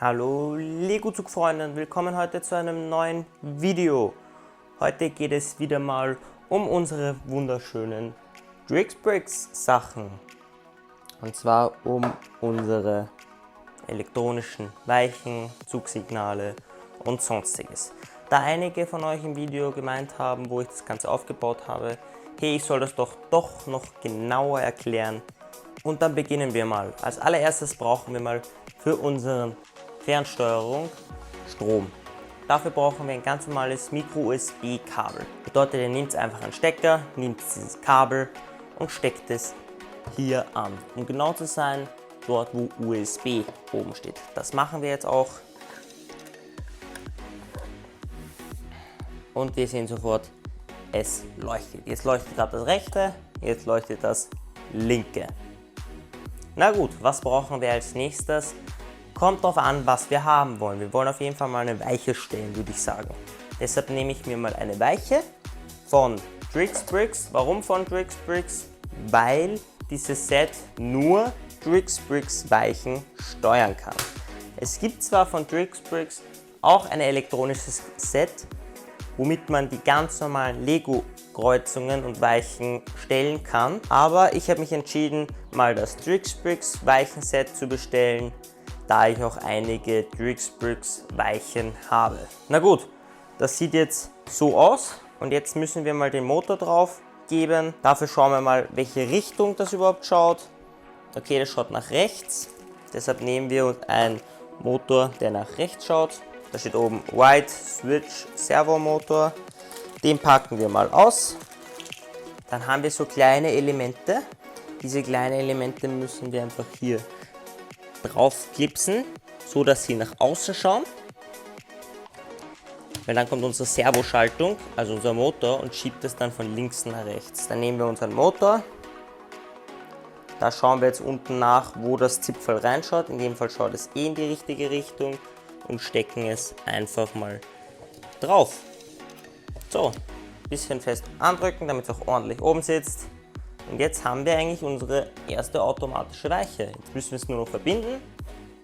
Hallo Lego-Zug-Freunde und willkommen heute zu einem neuen Video. Heute geht es wieder mal um unsere wunderschönen Trix-Bricks Sachen. Und zwar um unsere elektronischen Weichen, Zugsignale und sonstiges. Da einige von euch im Video gemeint haben, wo ich das Ganze aufgebaut habe, hey, ich soll das doch noch genauer erklären. Und dann beginnen wir mal. Als allererstes brauchen wir mal für unsere Fernsteuerung Strom. Dafür brauchen wir ein ganz normales Micro-USB-Kabel. Bedeutet, ihr nehmt einfach einen Stecker, nehmt dieses Kabel und steckt es hier an. Um genau zu sein, dort wo USB oben steht. Das machen wir jetzt auch. Und wir sehen sofort, es leuchtet. Jetzt leuchtet gerade das rechte, jetzt leuchtet das linke. Na gut, was brauchen wir als nächstes? Kommt darauf an, was wir haben wollen. Wir wollen auf jeden Fall mal eine Weiche stellen, würde ich sagen. Deshalb nehme ich mir mal eine Weiche von Trix-Bricks. Warum von Trix-Bricks? Weil dieses Set nur Trix-Bricks Weichen steuern kann. Es gibt zwar von Trix-Bricks auch ein elektronisches Set, womit man die ganz normalen Lego-Kreuzungen und Weichen stellen kann. Aber ich habe mich entschieden, mal das Trix-Bricks Weichenset zu bestellen, da ich auch einige Trix-Bricks Weichen habe. Na gut, das sieht jetzt so aus und jetzt müssen wir mal den Motor drauf geben. Dafür schauen wir mal, welche Richtung das überhaupt schaut. Okay, das schaut nach rechts, deshalb nehmen wir uns einen Motor, der nach rechts schaut. Da steht oben White Switch Servo Motor. Den packen wir mal aus. Dann haben wir so kleine Elemente. Diese kleinen Elemente müssen wir einfach hier drauf klipsen, so dass sie nach außen schauen. Weil dann kommt unsere Servoschaltung, also unser Motor, und schiebt es dann von links nach rechts. Dann nehmen wir unseren Motor. Da schauen wir jetzt unten nach, wo das Zipfel reinschaut. In dem Fall schaut es in die richtige Richtung und stecken es einfach mal drauf. So, ein bisschen fest andrücken, damit es auch ordentlich oben sitzt. Und jetzt haben wir eigentlich unsere erste automatische Weiche. Jetzt müssen wir es nur noch verbinden.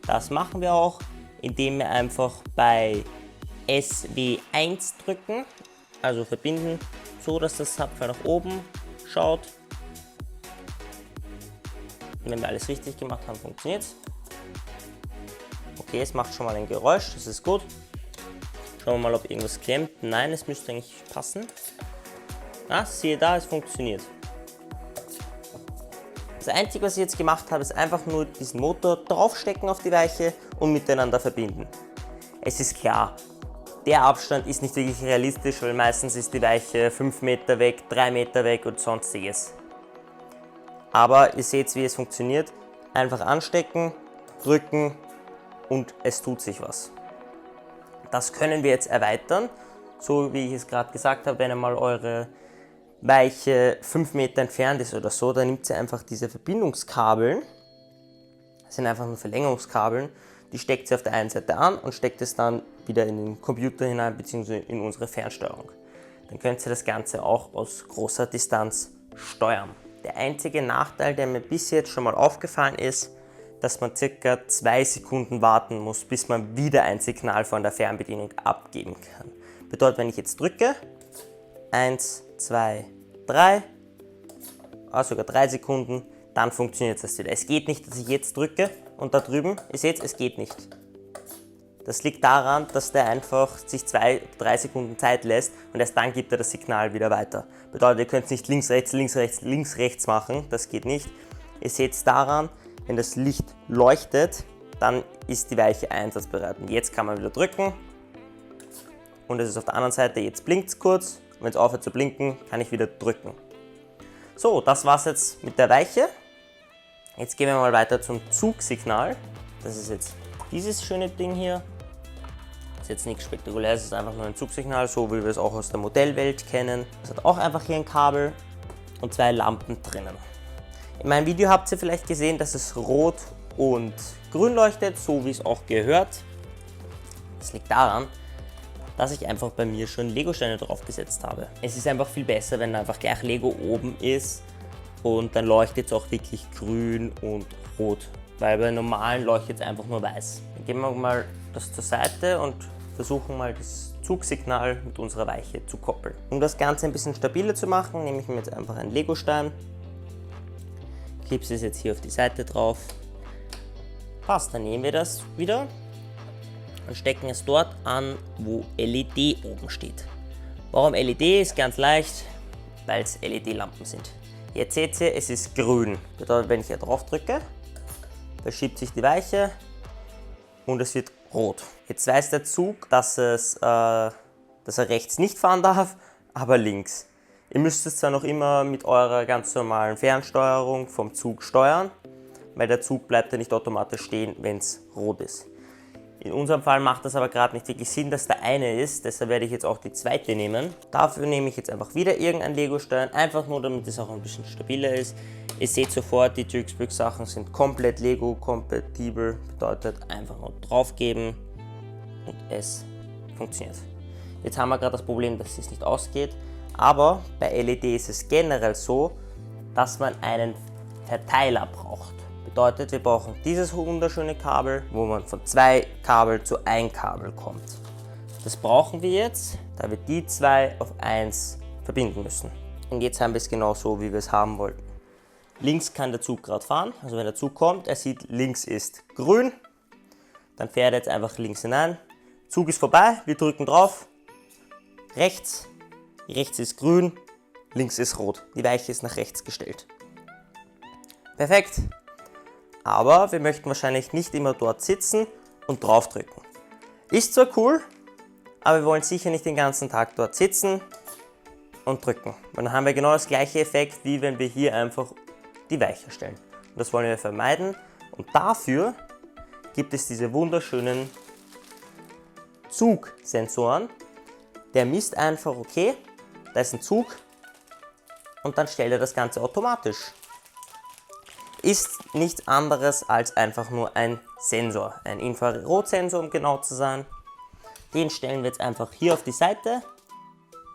Das machen wir auch, indem wir einfach bei SW1 drücken, also verbinden, so dass das Zapfel nach oben schaut. Und wenn wir alles richtig gemacht haben, funktioniert es. Okay, es macht schon mal ein Geräusch, das ist gut. Schauen wir mal, ob irgendwas klemmt. Nein, es müsste eigentlich passen. Ah, siehe da, es funktioniert. Das Einzige, was ich jetzt gemacht habe, ist einfach nur diesen Motor draufstecken auf die Weiche und miteinander verbinden. Es ist klar, der Abstand ist nicht wirklich realistisch, weil meistens ist die Weiche 5 Meter weg, 3 Meter weg und sonstiges. Aber ihr seht, wie es funktioniert. Einfach anstecken, drücken und es tut sich was. Das können wir jetzt erweitern, so wie ich es gerade gesagt habe, wenn einmal eure Weiche 5 Meter entfernt ist oder so, dann nimmt ihr einfach diese Verbindungskabeln, das sind einfach nur Verlängerungskabeln, die steckt ihr auf der einen Seite an und steckt es dann wieder in den Computer hinein bzw. in unsere Fernsteuerung. Dann könnt ihr das Ganze auch aus großer Distanz steuern. Der einzige Nachteil, der mir bis jetzt schon mal aufgefallen ist, dass man ca. 2 Sekunden warten muss, bis man wieder ein Signal von der Fernbedienung abgeben kann. Bedeutet, wenn ich jetzt drücke, 1, 2, 3, sogar 3 Sekunden, dann funktioniert das wieder. Es geht nicht, dass ich jetzt drücke und da drüben, ihr seht, es geht nicht. Das liegt daran, dass der einfach sich 2, 3 Sekunden Zeit lässt und erst dann gibt er das Signal wieder weiter. Bedeutet, ihr könnt es nicht links, rechts, links, rechts, links, rechts machen, das geht nicht. Ihr seht es daran, wenn das Licht leuchtet, dann ist die Weiche einsatzbereit. Und jetzt kann man wieder drücken und es ist auf der anderen Seite, jetzt blinkt es kurz. Wenn es aufhört zu blinken, kann ich wieder drücken. So, das war's jetzt mit der Weiche. Jetzt gehen wir mal weiter zum Zugsignal. Das ist jetzt dieses schöne Ding hier. Das ist jetzt nichts Spektakuläres, es ist einfach nur ein Zugsignal, so wie wir es auch aus der Modellwelt kennen. Es hat auch einfach hier ein Kabel und 2 Lampen drinnen. In meinem Video habt ihr vielleicht gesehen, dass es rot und grün leuchtet, so wie es auch gehört. Das liegt daran, dass ich einfach bei mir schon Lego-Steine draufgesetzt habe. Es ist einfach viel besser, wenn einfach gleich Lego oben ist und dann leuchtet es auch wirklich grün und rot. Weil bei normalen leuchtet es einfach nur weiß. geben wir mal das zur Seite und versuchen mal das Zugsignal mit unserer Weiche zu koppeln. Um das Ganze ein bisschen stabiler zu machen, nehme ich mir jetzt einfach einen Legostein, klipse es jetzt hier auf die Seite drauf. Passt, dann nehmen wir das wieder und stecken es dort an, wo LED oben steht. Warum LED? Ist ganz leicht, weil es LED-Lampen sind. Jetzt seht ihr, es ist grün. Bedeutet, wenn ich hier drauf drücke, verschiebt sich die Weiche und es wird rot. Jetzt weiß der Zug, dass er rechts nicht fahren darf, aber links. Ihr müsst es zwar noch immer mit eurer ganz normalen Fernsteuerung vom Zug steuern, weil der Zug bleibt ja nicht automatisch stehen, wenn es rot ist. In unserem Fall macht das aber gerade nicht wirklich Sinn, dass der eine ist, deshalb werde ich jetzt auch die zweite nehmen. Dafür nehme ich jetzt einfach wieder irgendein Lego-Stein, einfach nur damit es auch ein bisschen stabiler ist. Ihr seht sofort, die Trixbricks-Sachen sind komplett Lego-kompatibel, bedeutet einfach nur draufgeben und es funktioniert. Jetzt haben wir gerade das Problem, dass es nicht ausgeht, aber bei LED ist es generell so, dass man einen Verteiler braucht. Bedeutet, wir brauchen dieses wunderschöne Kabel, wo man von 2 Kabel zu 1 Kabel kommt. Das brauchen wir jetzt, da wir die 2 auf 1 verbinden müssen. Und jetzt haben wir es genau so, wie wir es haben wollten. Links kann der Zug gerade fahren, also wenn der Zug kommt, er sieht, links ist grün, dann fährt er jetzt einfach links hinein. Zug ist vorbei, wir drücken drauf, rechts ist grün, links ist rot. Die Weiche ist nach rechts gestellt. Perfekt. Aber wir möchten wahrscheinlich nicht immer dort sitzen und draufdrücken. Ist zwar cool, aber wir wollen sicher nicht den ganzen Tag dort sitzen und drücken. Und dann haben wir genau das gleiche Effekt, wie wenn wir hier einfach die Weiche stellen. Und das wollen wir vermeiden. Und dafür gibt es diese wunderschönen Zugsensoren. Der misst einfach, okay, da ist ein Zug und dann stellt er das Ganze automatisch. Ist nichts anderes als einfach nur ein Sensor, ein Infrarotsensor, um genau zu sein. Den stellen wir jetzt einfach hier auf die Seite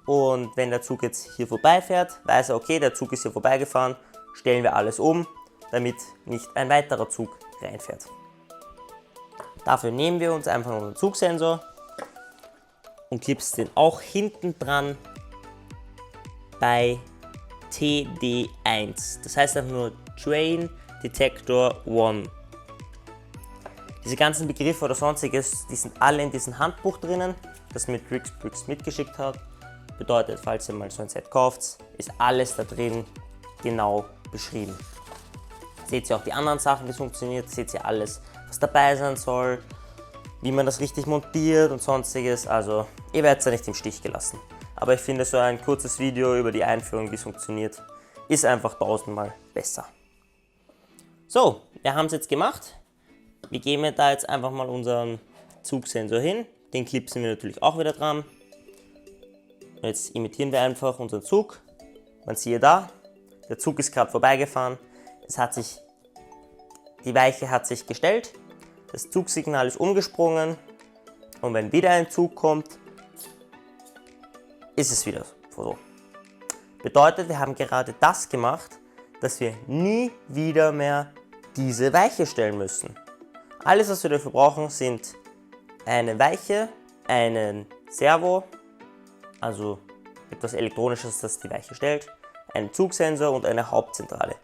und wenn der Zug jetzt hier vorbeifährt, weiß er, okay, der Zug ist hier vorbeigefahren, stellen wir alles um, damit nicht ein weiterer Zug reinfährt. Dafür nehmen wir uns einfach unseren Zugsensor und klipsen den auch hinten dran bei TD1. Das heißt einfach nur Train Detector 1. Diese ganzen Begriffe oder sonstiges, die sind alle in diesem Handbuch drinnen, das mir Trixbricks mitgeschickt hat. Bedeutet, falls ihr mal so ein Set kauft, ist alles da drin genau beschrieben. Seht ihr auch die anderen Sachen, wie es funktioniert, seht ihr alles, was dabei sein soll, wie man das richtig montiert und sonstiges. Also ihr werdet da nicht im Stich gelassen. Aber ich finde, so ein kurzes Video über die Einführung, wie es funktioniert, ist einfach tausendmal besser. So, wir haben es jetzt gemacht. Wir geben da jetzt einfach mal unseren Zugsensor hin. Den klipsen wir natürlich auch wieder dran. Und jetzt imitieren wir einfach unseren Zug. Man sieht da, der Zug ist gerade vorbeigefahren. Die Weiche hat sich gestellt. Das Zugsignal ist umgesprungen. Und wenn wieder ein Zug kommt, ist es wieder so. Bedeutet, wir haben gerade das gemacht, dass wir nie wieder mehr diese Weiche stellen müssen. Alles, was wir dafür brauchen, sind eine Weiche, einen Servo, also etwas Elektronisches, das die Weiche stellt, einen Zugsensor und eine Hauptzentrale.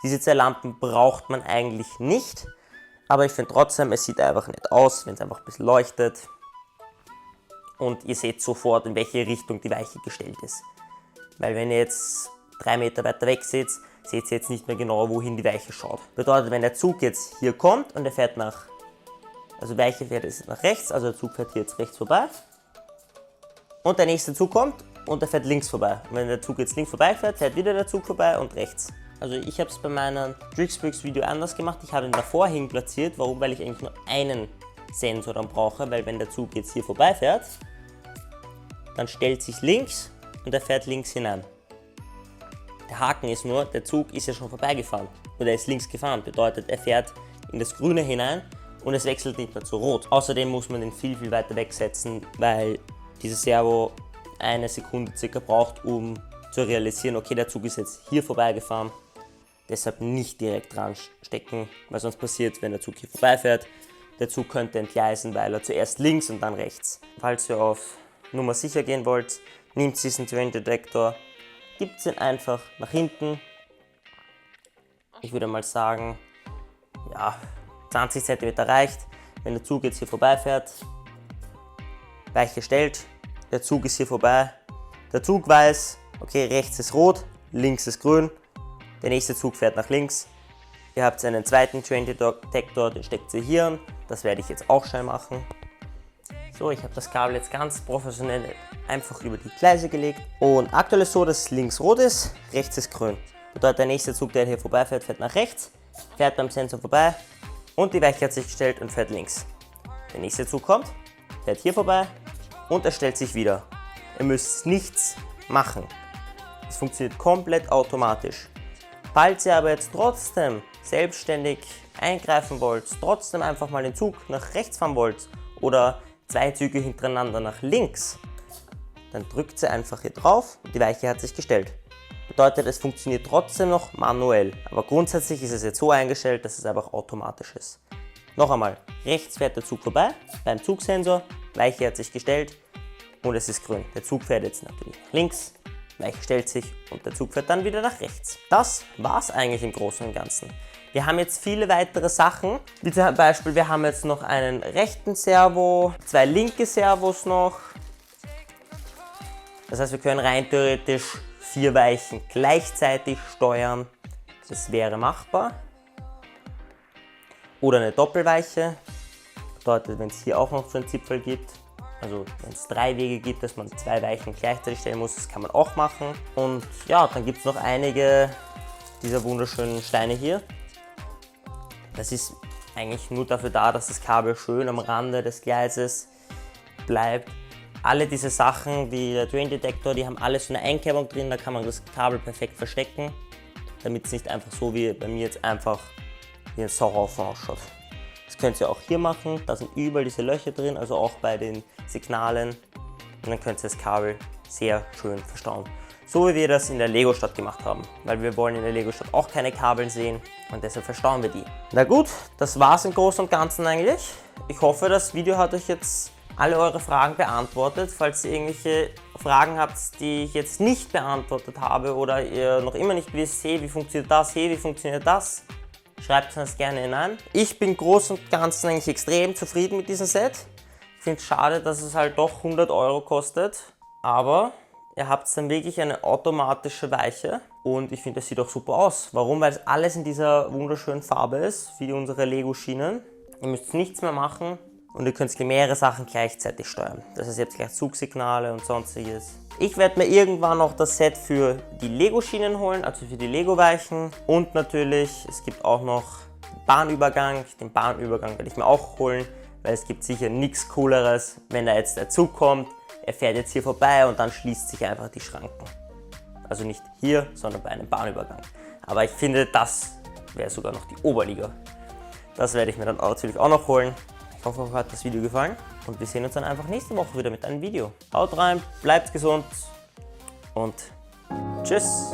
Diese 2 Lampen braucht man eigentlich nicht, aber ich finde trotzdem, es sieht einfach nett aus, wenn es einfach ein bisschen leuchtet und ihr seht sofort, in welche Richtung die Weiche gestellt ist. Weil wenn ihr jetzt 3 Meter weiter weg sitzt, seht ihr jetzt nicht mehr genau, wohin die Weiche schaut. Bedeutet, wenn der Zug jetzt hier kommt und er fährt also Weiche fährt jetzt nach rechts, also der Zug fährt hier jetzt rechts vorbei. Und der nächste Zug kommt und er fährt links vorbei. Und wenn der Zug jetzt links vorbei fährt, fährt wieder der Zug vorbei und rechts. Also ich habe es bei meinem Trixbricks Video anders gemacht. Ich habe ihn davor hin platziert. Warum? Weil ich eigentlich nur einen Sensor dann brauche, weil wenn der Zug jetzt hier vorbei fährt, dann stellt sich links und er fährt links hinein. Der Haken ist nur, der Zug ist ja schon vorbeigefahren und er ist links gefahren. Bedeutet, er fährt in das Grüne hinein und es wechselt nicht mehr zu Rot. Außerdem muss man den viel, viel weiter wegsetzen, weil dieses Servo 1 Sekunde circa braucht, um zu realisieren, okay, der Zug ist jetzt hier vorbeigefahren. Deshalb nicht direkt dran stecken, weil sonst passiert, wenn der Zug hier vorbeifährt, der Zug könnte entgleisen, weil er zuerst links und dann rechts. Falls ihr auf Nummer sicher gehen wollt, nehmt diesen Train Detector, gibt ihn einfach nach hinten. Ich würde mal sagen, ja, 20 cm reicht. Wenn der Zug jetzt hier vorbeifährt, Weiche stellt, der Zug ist hier vorbei, der Zug weiß, okay, rechts ist rot, links ist grün, der nächste Zug fährt nach links. Ihr habt einen zweiten Train Detector, den steckt ihr hier an, das werde ich jetzt auch schnell machen. So, ich habe das Kabel jetzt ganz professionell einfach über die Gleise gelegt und aktuell ist es so, dass links rot ist, rechts ist grün. Bedeutet, der nächste Zug, der hier vorbeifährt, fährt nach rechts, fährt beim Sensor vorbei und die Weiche hat sich gestellt und fährt links. Der nächste Zug kommt, fährt hier vorbei und er stellt sich wieder. Ihr müsst nichts machen. Es funktioniert komplett automatisch. Falls ihr aber jetzt trotzdem selbstständig eingreifen wollt, trotzdem einfach mal den Zug nach rechts fahren wollt oder 2 Züge hintereinander nach links, dann drückt ihr einfach hier drauf und die Weiche hat sich gestellt. Bedeutet, es funktioniert trotzdem noch manuell, aber grundsätzlich ist es jetzt so eingestellt, dass es einfach automatisch ist. Noch einmal, rechts fährt der Zug vorbei, beim Zugsensor, Weiche hat sich gestellt und es ist grün. Der Zug fährt jetzt natürlich nach links, Weiche stellt sich und der Zug fährt dann wieder nach rechts. Das war's eigentlich im Großen und Ganzen. Wir haben jetzt viele weitere Sachen, wie zum Beispiel, wir haben jetzt noch einen rechten Servo, 2 linke Servos noch. Das heißt, wir können rein theoretisch 4 Weichen gleichzeitig steuern. Das wäre machbar. Oder eine Doppelweiche. Bedeutet, wenn es hier auch noch so einen Zipfel gibt, also wenn es 3 Wege gibt, dass man 2 Weichen gleichzeitig stellen muss, das kann man auch machen. Und ja, dann gibt es noch einige dieser wunderschönen Steine hier. Das ist eigentlich nur dafür da, dass das Kabel schön am Rande des Gleises bleibt. Alle diese Sachen wie der Train Detector, die haben alles so eine Einkerbung drin, da kann man das Kabel perfekt verstecken, damit es nicht einfach so wie bei mir jetzt einfach wie ein Sauhaufen ausschaut. Das könnt ihr auch hier machen, da sind überall diese Löcher drin, also auch bei den Signalen, und dann könnt ihr das Kabel sehr schön verstauen. So wie wir das in der Lego-Stadt gemacht haben, weil wir wollen in der Lego-Stadt auch keine Kabeln sehen und deshalb verstauen wir die. Na gut, das war's im Großen und Ganzen eigentlich. Ich hoffe, das Video hat euch jetzt alle eure Fragen beantwortet. Falls ihr irgendwelche Fragen habt, die ich jetzt nicht beantwortet habe oder ihr noch immer nicht wisst, hey, wie funktioniert das, hey, wie funktioniert das, schreibt es uns gerne hinein. Ich bin Großen und Ganzen eigentlich extrem zufrieden mit diesem Set. Ich finde es schade, dass es halt doch 100 Euro kostet, aber ihr habt dann wirklich eine automatische Weiche und ich finde, das sieht auch super aus. Warum? Weil es alles in dieser wunderschönen Farbe ist, wie unsere Lego-Schienen. Ihr müsst nichts mehr machen und ihr könnt mehrere Sachen gleichzeitig steuern. Das ist jetzt gleich Zugsignale und sonstiges. Ich werde mir irgendwann noch das Set für die Lego-Schienen holen, also für die Lego-Weichen. Und natürlich, es gibt auch noch den Bahnübergang. Den Bahnübergang werde ich mir auch holen, weil es gibt sicher nichts Cooleres, wenn da jetzt der Zug kommt. Er fährt jetzt hier vorbei und dann schließt sich einfach die Schranken. Also nicht hier, sondern bei einem Bahnübergang. Aber ich finde, das wäre sogar noch die Oberliga. Das werde ich mir dann natürlich auch noch holen. Ich hoffe, euch hat das Video gefallen und wir sehen uns dann einfach nächste Woche wieder mit einem Video. Haut rein, bleibt gesund und tschüss!